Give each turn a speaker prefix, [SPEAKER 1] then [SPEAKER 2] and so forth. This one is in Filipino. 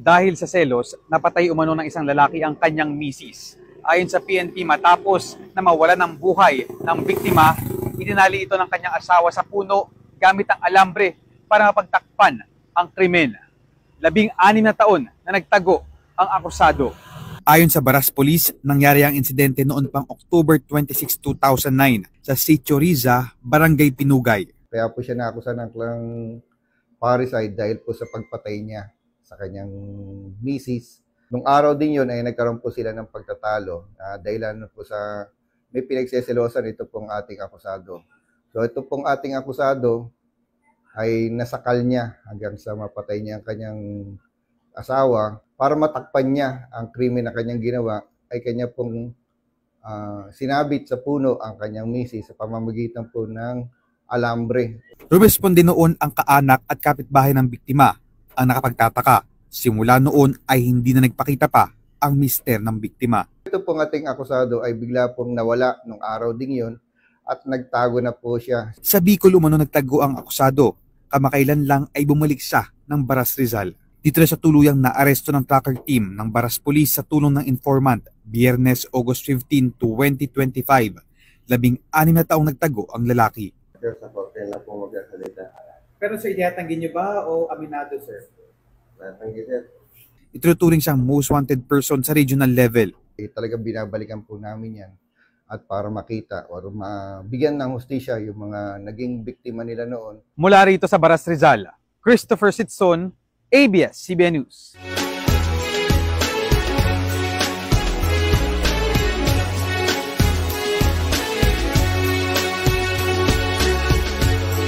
[SPEAKER 1] Dahil sa selos, napatay umano ng isang lalaki ang kanyang misis. Ayon sa PNP, matapos na mawala ng buhay ng biktima, itinali ito ng kanyang asawa sa puno gamit ang alambre para mapagtakpan ang krimen. 16 na taon na nagtago ang akusado. Ayon sa Baras Police, nangyari ang insidente noon pang October 26, 2009 sa Sitio Riza, Barangay Pinugay.
[SPEAKER 2] Kaya po siya naakusan ng parricide dahil po sa pagpatay niya sa kanyang misis. Nung araw din yun ay nagkaroon po sila ng pagtatalo dahilan po sa may pinagseselosan ito pong ating akusado. So ito pong ating akusado ay nasakal niya hanggang sa mapatay niya ang kanyang asawa. Para matakpan niya ang krimen na kanyang ginawa ay kanya pong sinabit sa puno ang kanyang misis sa pamamagitan po ng alambre.
[SPEAKER 1] Rumesponde noon ang kaanak at kapitbahay ng biktima. Ang nakapagtataka, simula noon ay hindi na nagpakita pa ang mister ng biktima.
[SPEAKER 2] Ito pong ating akusado ay bigla pong nawala nung araw ding yon at nagtago na po siya.
[SPEAKER 1] Sa Bicol umano nagtago ang akusado. Kamakailan lang ay bumalik siya ng Baras Rizal. Dito na siya tuluyang naaresto ng tracker team ng Baras Police sa tulong ng informant Biyernes, August 15, 2025. 16 na taong nagtago ang lalaki.
[SPEAKER 2] Sa hotel na po magkasalita.
[SPEAKER 1] Pero sir, itinatanggi niyo ba o aminado, sir?
[SPEAKER 2] Natanggi, sir.
[SPEAKER 1] Ituturing siyang most wanted person sa regional level.
[SPEAKER 2] Talagang binabalikan po namin yan at para makita o mabigyan ng hustisya yung mga naging biktima nila noon.
[SPEAKER 1] Mula rito sa Baras Rizal, Christopher Sitson, ABS-CBN News.